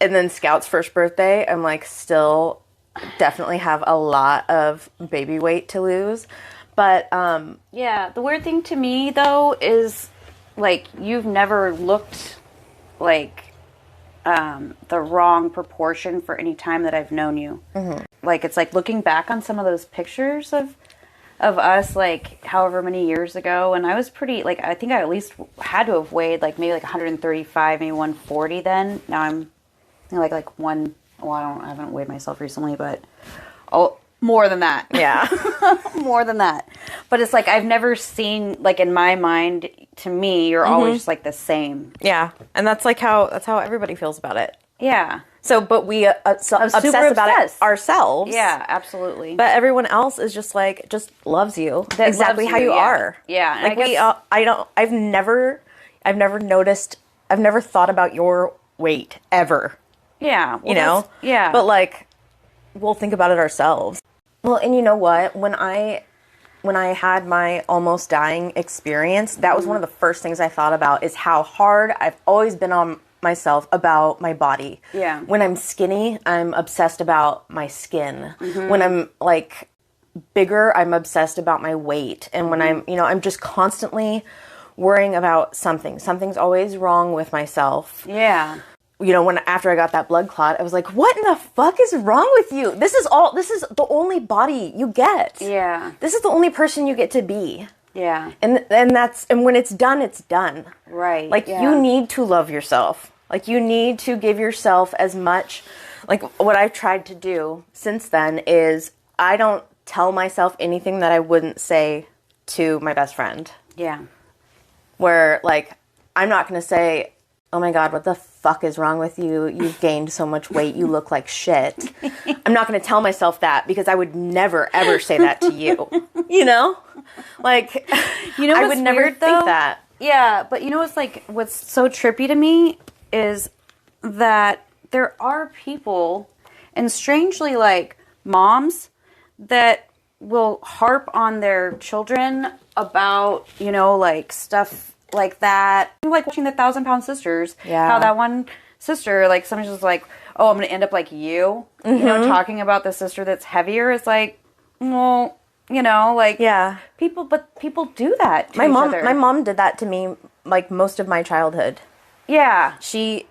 And then Scout's first birthday, I'm, like, still... definitely have a lot of baby weight to lose, but yeah, the weird thing to me though is like you've never looked like the wrong proportion for any time that I've known you. Like it's like looking back on some of those pictures of us like however many years ago, and I was pretty like I think I at least had to have weighed like maybe like 135, maybe 140 then. Now I'm like one. Well, I haven't weighed myself recently, but more than that. Yeah. More than that. But it's like I've never seen, like in my mind, to me, you're always just like the same. Yeah. And that's how everybody feels about it. Yeah. So, but we obsess about it ourselves. Yeah, absolutely. But everyone else is just loves you exactly how you are. Yeah. Like I've never noticed, I've never thought about your weight ever. Yeah. Well, yeah. But like, we'll think about it ourselves. Well, and you know what? When I had my almost dying experience, that was one of the first things I thought about is how hard I've always been on myself about my body. Yeah. When I'm skinny, I'm obsessed about my skin. When I'm like bigger, I'm obsessed about my weight. And when I'm just constantly worrying about something. Something's always wrong with myself. Yeah. After I got that blood clot, I was like, what in the fuck is wrong with you? This is the only body you get. Yeah. This is the only person you get to be. Yeah. And when it's done, it's done. Right. Like, you need to love yourself. Like, you need to give yourself as much, like, what I've tried to do since then is I don't tell myself anything that I wouldn't say to my best friend. Yeah. Where, like, I'm not going to say, oh my God, what the fuck is wrong with you? You've gained so much weight. You look like shit. I'm not going to tell myself that because I would never, ever say that to you. You know? Like, you know, I would never think that. Yeah, but you know what's so trippy to me is that there are people, and strangely, like, moms that will harp on their children about, you know, like, stuff like that. Like watching the 1,000-Pound Sisters. Yeah. How that one sister, like, somebody's just like, oh, I'm going to end up like you. You know, talking about the sister that's heavier is like, well, you know, like, yeah. People do that to my each mom, other. My mom did that to me, like, most of my childhood. Yeah. She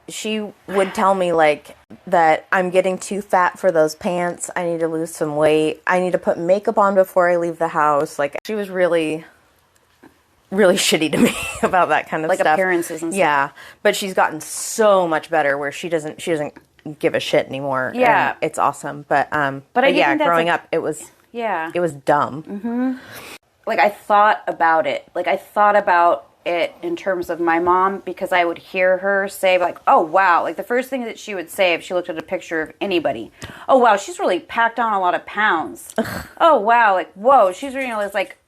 would tell me, like, that I'm getting too fat for those pants. I need to lose some weight. I need to put makeup on before I leave the house. Like, she was really, really shitty to me about that kind of like stuff. Appearances and stuff. Yeah, but she's gotten so much better where she doesn't give a shit anymore. Yeah. And it's awesome. But I yeah, think that's growing like, up, it was dumb. Mm-hmm. Like, I thought about it. Like, I thought about it in terms of my mom, because I would hear her say, like, oh, wow. Like, the first thing that she would say if she looked at a picture of anybody, oh, wow, she's really packed on a lot of pounds. Oh, wow. Like, whoa, she's, you know, it's like,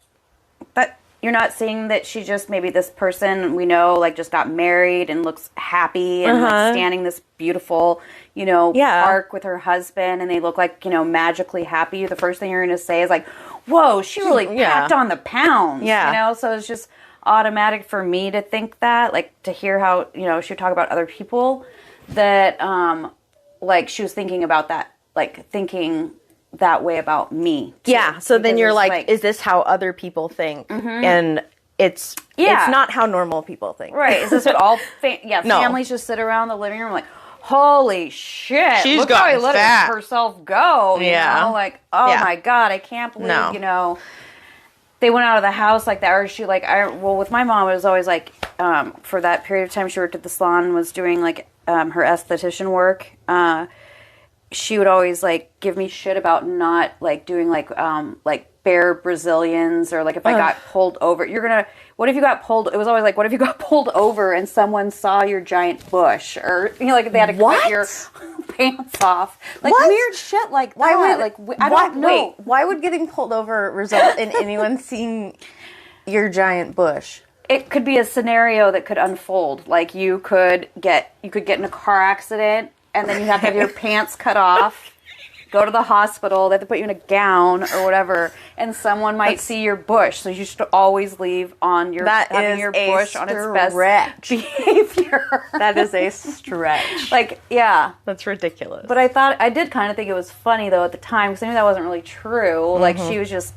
but you're not seeing that she just, maybe this person we know, like, just got married and looks happy and like standing this beautiful, you know, park with her husband, and they look like, you know, magically happy. The first thing you're going to say is like, whoa, she really packed on the pounds. You know, so it's just automatic for me to think that, like, to hear how, you know, she would talk about other people that, like, she was thinking about that, like, thinking that way about me too. Yeah, so then you're like, is this how other people think? And it's not how normal people think. Right. Is this what all families just sit around the living room like, holy shit, she's look how he let herself go. You know? Like, oh my God, I can't believe, you know, they went out of the house like that. Or she, like, with my mom, it was always like, for that period of time she worked at the salon and was doing, like, her esthetician work, she would always, like, give me shit about not, like, doing, like bare Brazilians, or, like, if I got pulled over, what if you got pulled, it was always like, what if you got pulled over and someone saw your giant bush, or, you know, like, if they had to cut your pants off, like, weird shit like that. I don't know. Wait, why would getting pulled over result in anyone seeing your giant bush? It could be a scenario that could unfold. Like, you could get in a car accident, and then you have to have your pants cut off, go to the hospital, they have to put you in a gown or whatever, and someone might see your bush. So you should always leave on your bush on its best behavior. That is a stretch. Like, yeah. That's ridiculous. But I did kind of think it was funny, though, at the time, because I knew that wasn't really true. Like, she was just,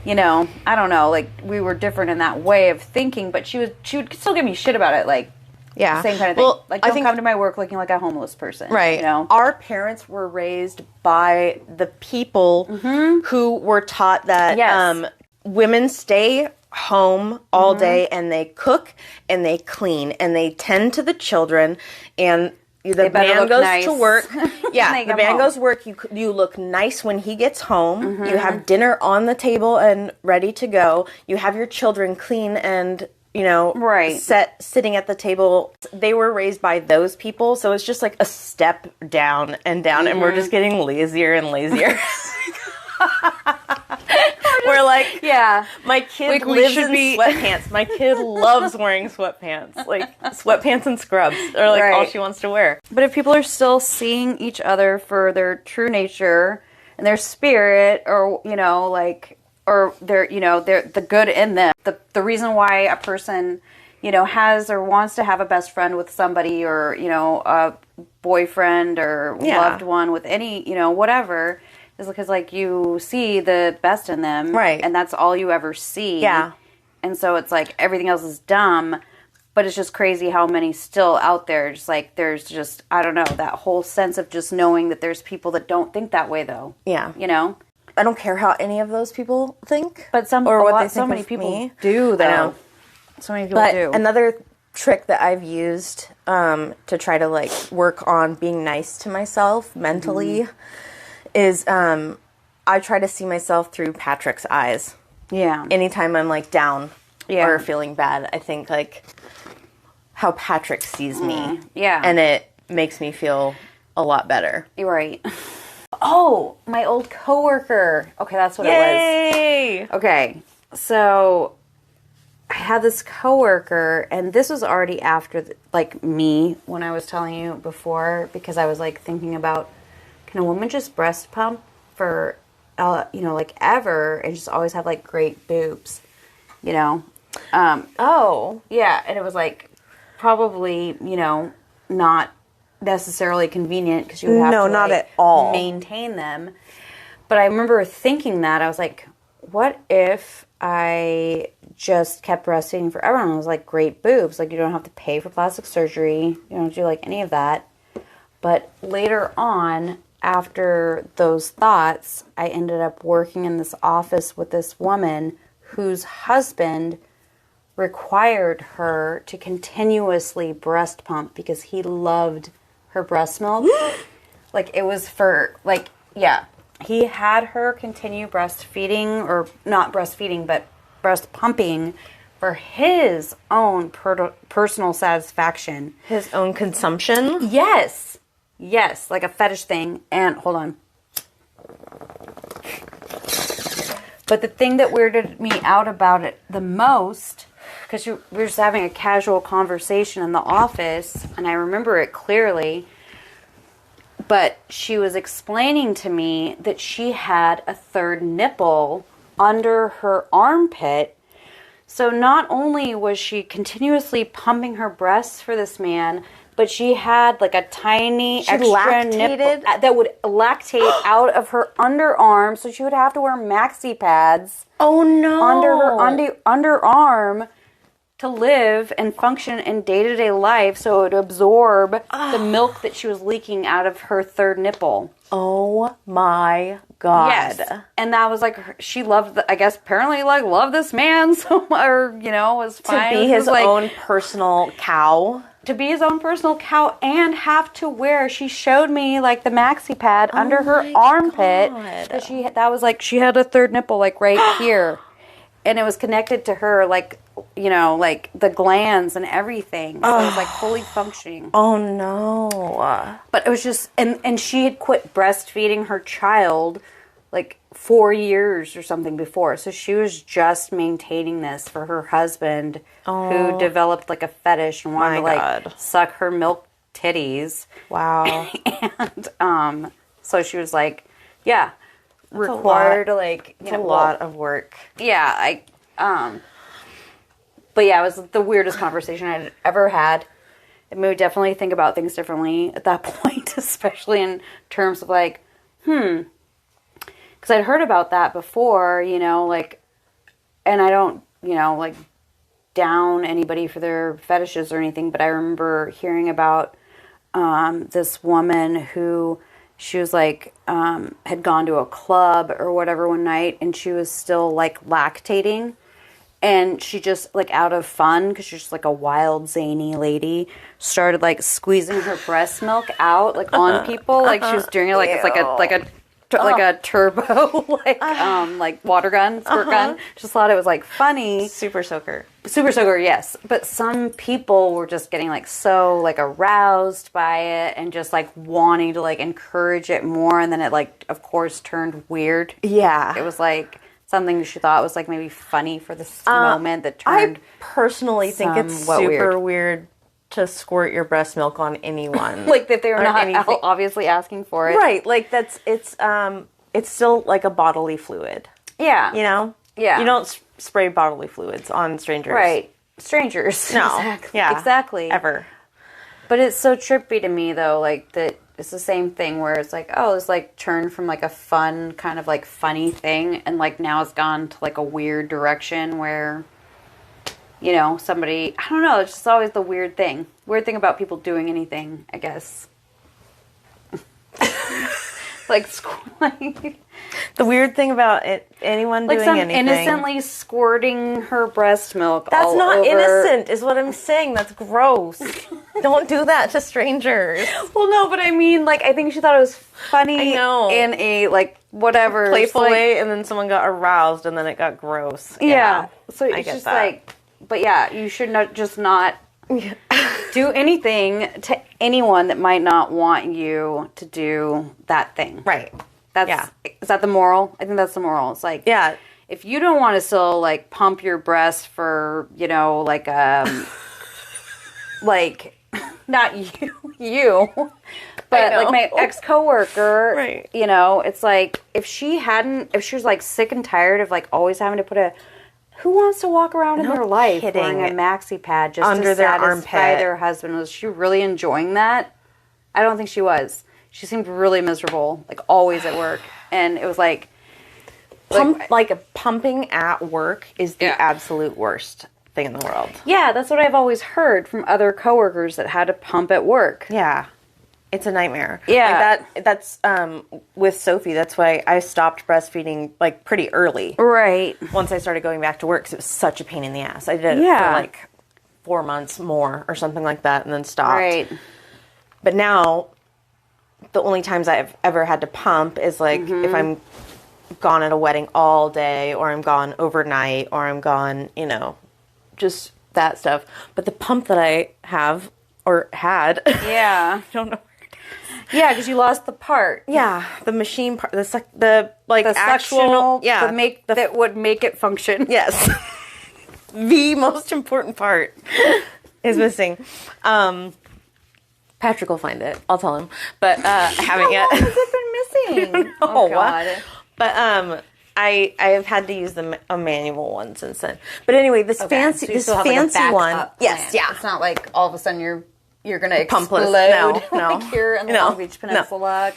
you know, I don't know, like, we were different in that way of thinking, but she would still give me shit about it, like, same kind of thing. Well, like, don't come to my work looking like a homeless person. Right. You know? Our parents were raised by the people who were taught that women stay home all day, and they cook and they clean and they tend to the children, and the man goes to work. Yeah, the man goes to work. You look nice when he gets home. You have dinner on the table and ready to go. You have your children clean and, you know, sitting at the table. They were raised by those people, so it's just like a step down and down, and we're just getting lazier and lazier. We're like, my kid lives in sweatpants. My kid loves wearing sweatpants. Like, sweatpants and scrubs are like all she wants to wear. But if people are still seeing each other for their true nature and their spirit, or, you know, like, or their, you know, their, the good in them, the reason why a person, you know, has or wants to have a best friend with somebody, or, you know, a boyfriend or loved one with any, you know, whatever, is because, like, you see the best in them. Right. And that's all you ever see. Yeah. And so it's like everything else is dumb, but it's just crazy how many still out there. Just like, there's just, I don't know, that whole sense of just knowing that there's people that don't think that way, though. Yeah. You know? I don't care how any of those people think. But so many people do, though. So many people do. Another trick that I've used to try to, like, work on being nice to myself mentally is I try to see myself through Patrick's eyes. Yeah. Anytime I'm like down Yeah. or feeling bad, I think like how Patrick sees me. Yeah. And it makes me feel a lot better. You're right. Oh, my old coworker. Okay, that's what it was. Yay! Okay, so I had this coworker, and this was already after, like, me, when I was telling you before, because I was, like, thinking about, can a woman just breast pump for, like, ever, and just always have, like, great boobs, you know? Oh. Yeah, and it was, like, probably, not necessarily convenient, because you would have to, not like, at all. maintain them. But I remember thinking that, I was like, what if I just kept breastfeeding forever? And I was like, great boobs. Like, you don't have to pay for plastic surgery. You don't have to do, like, any of that. But later on, after those thoughts, I ended up working in this office with this woman whose husband required her to continuously breast pump because he loved her breast milk. Like, it was for, like, yeah. He had her continue breastfeeding, or not breastfeeding, but breast pumping for his own personal satisfaction. His own consumption? Yes. Yes, like a fetish thing. And, hold on. But the thing that weirded me out about it the most, because we were just having a casual conversation in the office, and I remember it clearly, but she was explaining to me that she had a third nipple under her armpit. So not only was she continuously pumping her breasts for this man, but she had like a tiny extra nipple that would lactate out of her underarm, so she would have to wear maxi pads. Oh no! Under her underarm to live and function in day-to-day life, so it would absorb the milk that she was leaking out of her third nipple. Oh my God. Yes. And that was like, she loved, I guess, apparently, like, loved this man so much, or, was fine. To be his own personal cow. To be his own personal cow and have to wear, she showed me, like, the maxi pad under her armpit. That was like, she had a third nipple, like, right here. And it was connected to her, like, like the glands and everything. So it was like fully functioning. Oh no. But it was just, and she had quit breastfeeding her child like 4 years or something before. So she was just maintaining this for her husband who developed like a fetish and wanted to like suck her milk titties. Wow. And so she was like, yeah, required to like, a lot of work. Yeah, but yeah, it was the weirdest conversation I'd ever had. It made me definitely think about things differently at that point, especially in terms of like, because I'd heard about that before, like, and I don't, like, down anybody for their fetishes or anything, but I remember hearing about this woman who, she was like, had gone to a club or whatever one night, and she was still like lactating. And she just, like, out of fun, because she's just, like, a wild, zany lady, started, like, squeezing her breast milk out, like, on people. Like, she was doing it, like, it's like a turbo, like, water gun, squirt gun. Just thought it was, like, funny. Super soaker, yes. But some people were just getting, like, so, like, aroused by it and just, like, wanting to, like, encourage it more. And then it, like, of course, turned weird. Yeah. It was, like, something she thought was like maybe funny for this moment that turned. I personally think it's super weird to squirt your breast milk on anyone. Like if they're not obviously asking for it, right? Like it's still like a bodily fluid. Yeah, Yeah, you don't spray bodily fluids on strangers, right? Strangers, no, exactly. Yeah, exactly, ever. But it's so trippy to me though, like that. It's the same thing where it's like, oh, it's like turned from like a fun kind of like funny thing, and like now it's gone to like a weird direction where, somebody, I don't know, it's just always the weird thing about people doing anything, I guess. Like like the weird thing about it, anyone like doing some anything innocently squirting her breast milk. That's all not over. innocent, is what I'm saying. That's gross. Don't do that to strangers. Well, no, but I mean, like, I think she thought it was funny. I know. In a like whatever Playful like, way, and then someone got aroused, and then it got gross. Yeah. So it's just that. like, but yeah, you should not do anything to anyone that might not want you to do that thing. Right. Is that the moral? I think that's the moral. It's like, yeah, if you don't want to still like pump your breast for, like like not you, but like my ex-coworker, right. It's like if she was like sick and tired of like always having to put who wants to walk around in their life wearing a maxi pad just under to their satisfy armpit. Their husband? Was she really enjoying that? I don't think she was. She seemed really miserable, like always at work. And it was like... pumping at work is the absolute worst thing in the world. Yeah, that's what I've always heard from other coworkers that had to pump at work. Yeah. It's a nightmare. Yeah. Like that's with Sophie, that's why I stopped breastfeeding like pretty early. Right. Once I started going back to work, because it was such a pain in the ass. I did it for like 4 months more or something like that and then stopped. Right. But now, the only times I've ever had to pump is like if I'm gone at a wedding all day, or I'm gone overnight, or I'm gone, just that stuff. But the pump that I have or had, Yeah. I don't know. Yeah, because you lost the part. Yeah, the machine part, the Sectional, actual, that would make it function. Yes, the most important part is missing. Patrick will find it. I'll tell him, but I haven't yet. How long has it been missing? Oh God! But I have had to use a manual one since then. But anyway, this fancy one. Yes, yeah. It's not like all of a sudden you're going to explode no. like here in the Long Beach Peninsula.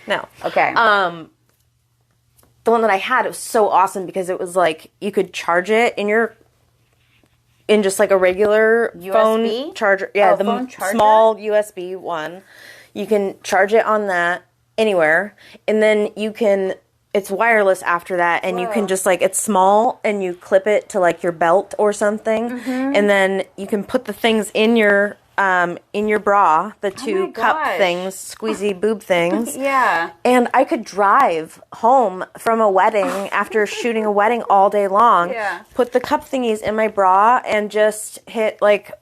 No. Okay. The one that I had, it was so awesome because it was like you could charge it in just like a regular USB? phone charger. Yeah, the phone charger? small USB one. You can charge it on that anywhere, and then it's wireless after that, and you can just like, it's small, and you clip it to like your belt or something, and then you can put the things in your bra, the two cup things, squeezy boob things. Yeah. And I could drive home from a wedding after shooting a wedding all day long, put the cup thingies in my bra, and just hit like,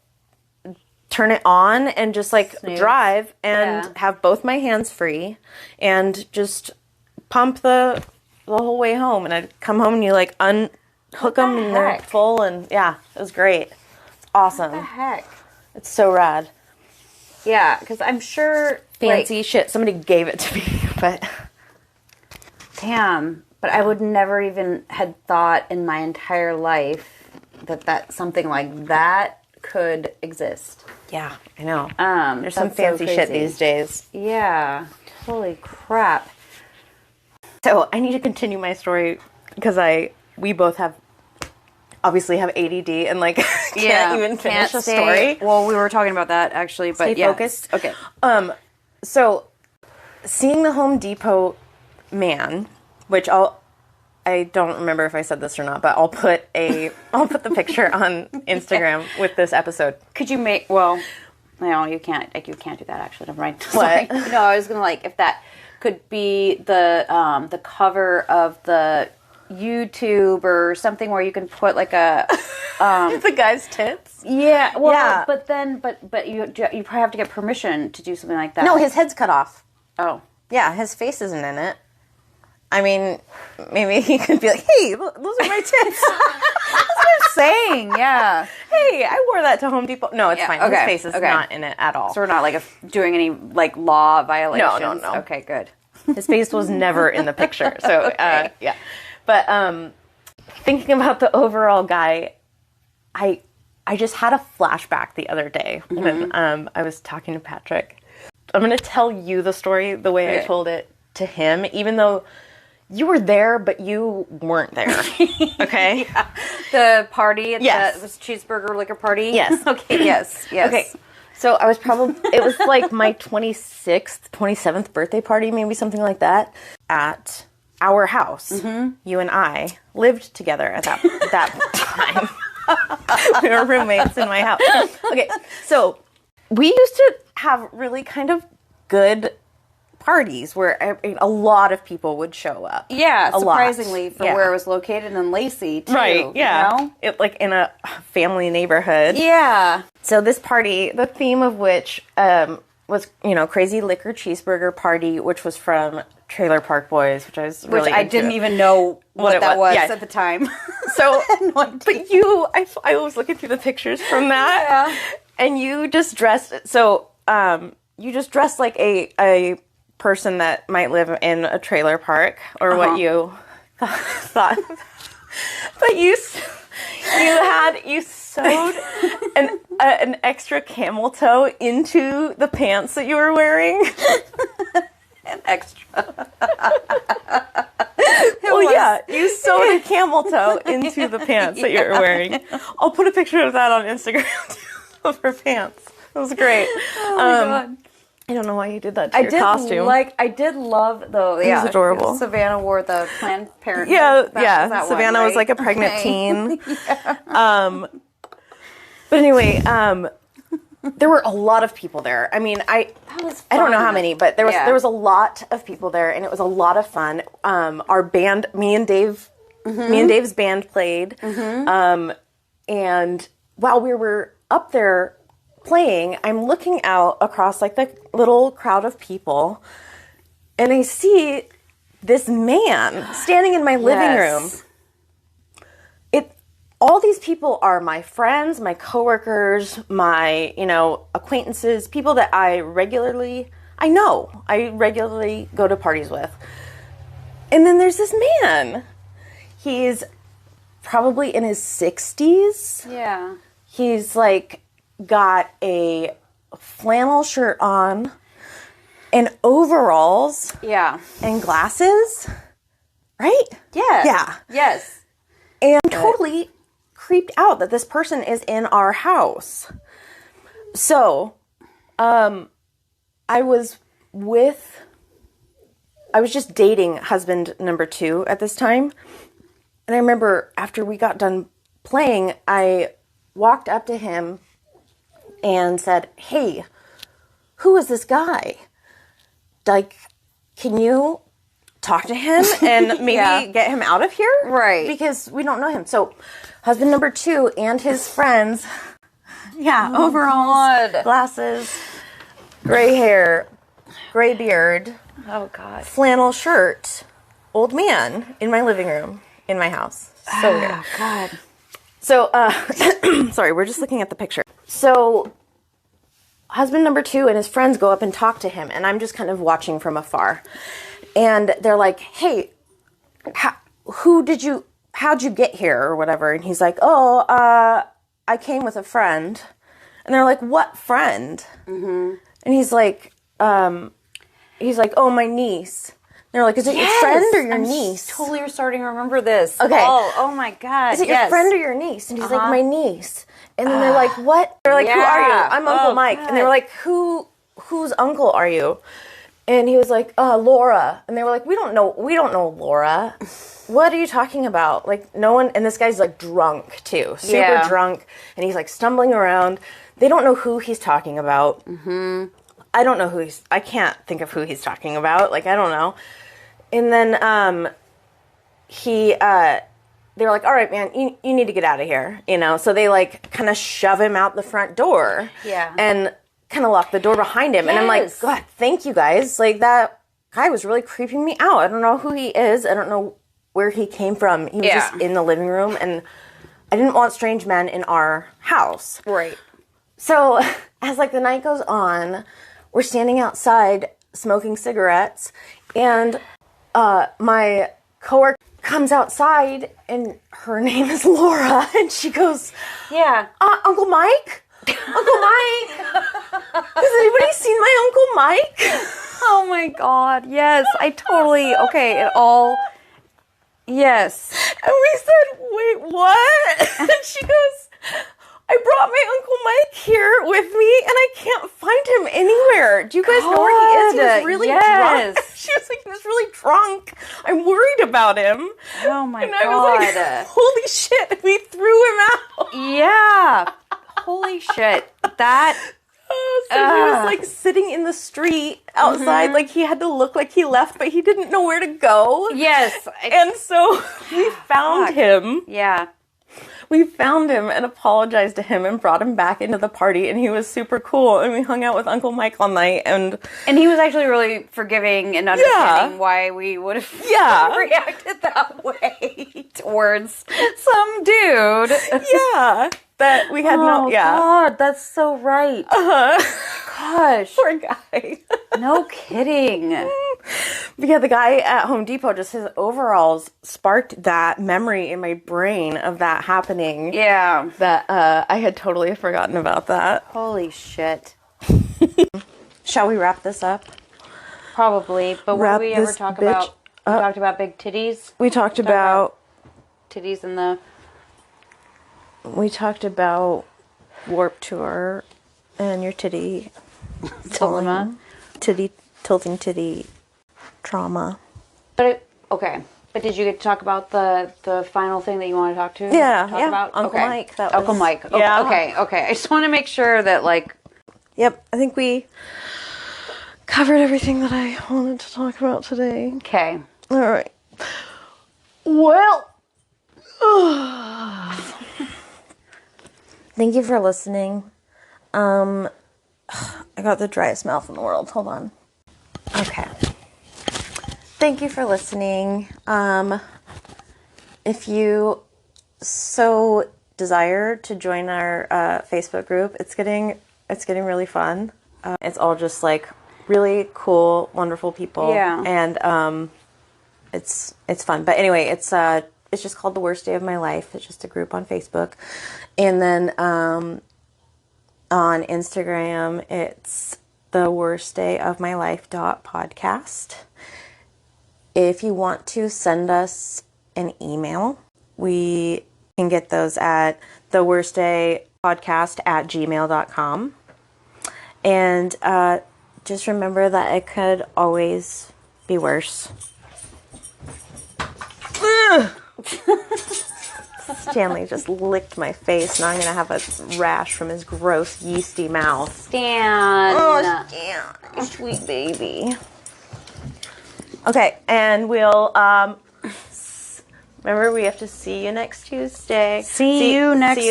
turn it on, and just like drive, and have both my hands free, and just pump the whole way home. And I'd come home and you like unhook them and they're full, and it was great. It's awesome. What the heck? It's so rad. Yeah, because I'm sure... Fancy shit. Somebody gave it to me, but... Damn. But I would never even had thought in my entire life that something like that could exist. Yeah, I know. There's some so fancy shit these days. Yeah. Holy crap. So I need to continue my story because we both obviously have ADD and like can't even finish a story. Well, we were talking about that actually, but Stay focused. Okay. So seeing the Home Depot man, which I don't remember if I said this or not, but I'll put the picture on Instagram with this episode. Could you make? Well, no, you can't. Like, you can't do that. Actually, never mind. What? No, I was gonna if that could be the cover of the YouTube or something where you can put like a the guy's tits. Yeah. Well, but you probably have to get permission to do something like that. No, his head's cut off. Oh. Yeah, his face isn't in it. I mean, maybe he could be like, "Hey, those are my tits." That's what I'm saying. Yeah. Hey, I wore that to Home Depot. No, it's fine. Okay. His face is not in it at all. So we're not doing any law violations. No. Okay, good. His face was never in the picture. So yeah. But thinking about the overall guy, I just had a flashback the other day when I was talking to Patrick. I'm going to tell you the story the way I told it to him, even though you were there, but you weren't there. Okay? The party at yes. the cheeseburger liquor party? Yes. Okay, yes. Okay. So I was it was like my 26th, 27th birthday party, maybe something like that, at our house. You and I lived together at that time. We were roommates in my house. Okay, so we used to have really kind of good parties where a lot of people would show up. Yeah, surprisingly for where it was located in Lacey, too. Right, yeah. You know? It, like in a family neighborhood. Yeah. So this party, the theme of which was, Crazy Liquor Cheeseburger Party, which was from Trailer Park Boys, which I was really I didn't even know what that was yeah. at the time. So, but I was looking through the pictures from that, and you just dressed, like a person that might live in a trailer park, or what you thought. But you sewed an extra camel toe into the pants that you were wearing. An extra. You sewed a camel toe into the pants that you were wearing. I'll put a picture of that on Instagram of her pants. It was great. Oh my God. I don't know why you did that to your costume. I did love though. It was adorable. Savannah wore the Planned Parenthood. Yeah. Savannah was like a pregnant teen. But anyway, there were a lot of people there. I mean, I don't know how many, but there was a lot of people there, and it was a lot of fun. Our band, me and Dave's band played, and while we were up there playing, I'm looking out across like the little crowd of people, and I see this man standing in my living room. All these people are my friends, my coworkers, my, acquaintances, people that I regularly go to parties with. And then there's this man. He's probably in his 60s. Yeah. He's like got a flannel shirt on and overalls. Yeah. And glasses. Right? Yeah. Yeah. Yes. And totally creeped out that this person is in our house. So, I was just dating husband number 2 at this time. And I remember after we got done playing, I walked up to him and said, "Hey, who is this guy? Like, can you talk to him and maybe get him out of here?" Right. Because we don't know him. So husband number 2 and his friends, overalls, glasses, gray hair, gray beard, flannel shirt, old man in my living room, in my house. So weird. Oh, God. So, sorry, we're just looking at the picture. So husband number 2 and his friends go up and talk to him, and I'm just kind of watching from afar. And they're like, "Hey, how'd you get here?" or whatever. And he's like, "I came with a friend." And they're like, "What friend?" Mm-hmm. And he's like, "Oh, my niece." And they're like, "Is it your friend or your niece?" Totally starting to remember this. Okay. Oh my God. "Is it your friend or your niece?" And he's like, "My niece." And then they're like, "What?" They're like, "Who are you?" "I'm Uncle Mike." God. And they were like, whose uncle are you? And he was like, "Laura." And they were like, we don't know Laura. What are you talking about? Like, no one, and this guy's like drunk too, super drunk, and he's like stumbling around. They don't know who he's talking about. Mm-hmm. I can't think of who he's talking about. Like, I don't know. And then they were like, "All right, man, you need to get out of here." So they like kind of shove him out the front door. Yeah. And kind of lock the door behind him. Yes. And I'm like, "God, thank you guys. Like, that guy was really creeping me out. I don't know who he is. I don't know where he came from. He was just in the living room, and I didn't want strange men in our house." Right. So as like the night goes on, we're standing outside smoking cigarettes, and my coworker comes outside, and her name is Laura, and she goes, "Uncle Mike? Uncle Mike? Has anybody seen my Uncle Mike?" Oh my God, yes. Yes. And we said, "Wait, what?" And she goes, "I brought got my Uncle Mike here with me, and I can't find him anywhere. Do you guys know where he is? He was really drunk. She was like, he was really drunk. I'm worried about him. Oh my God. I was like, holy shit, we threw him out. Yeah. Holy shit. That... So he was like sitting in the street outside, like he had to look like he left, but he didn't know where to go. Yes. And so we found him. Yeah. We found him and apologized to him and brought him back into the party, and he was super cool, and we hung out with Uncle Mike all night, and he was actually really forgiving and understanding why we would have reacted that way towards some dude. Yeah. That we had God, that's so right. Gosh. Poor guy. No kidding. But yeah, the guy at Home Depot, just his overalls sparked that memory in my brain of that happening. Yeah. That I had totally forgotten about that. Holy shit. Shall we wrap this up? Probably. But what did we ever talk about? We talked about big titties. We talked about titties in the... We talked about Warped Tour and your titty trauma. Tilting titty trauma. But But did you get to talk about the final thing that you want to talk about? Uncle Mike. Uncle Mike. Yeah. Okay. I just want to make sure that Yep, I think we covered everything that I wanted to talk about today. Okay. All right. Well. Thank you for listening. I got the driest mouth in the world. Hold on. Okay. Thank you for listening. If you so desire to join our Facebook group, it's getting really fun. It's all just like really cool, wonderful people. Yeah. And it's fun. But anyway, it's just called The Worst Day of My Life. It's just a group on Facebook. And then on Instagram, it's The Worst Day of My Life .podcast. If you want to send us an email, we can get those at theworstdaypodcast@gmail.com. And just remember that it could always be worse. Stanley just licked my face. Now I'm going to have a rash from his gross, yeasty mouth. Stan. Oh, Stan. Sweet baby. Okay, and we'll, remember we have to see you next Tuesday. See you next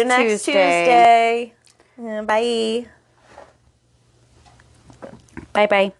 Tuesday. Bye. Bye-bye.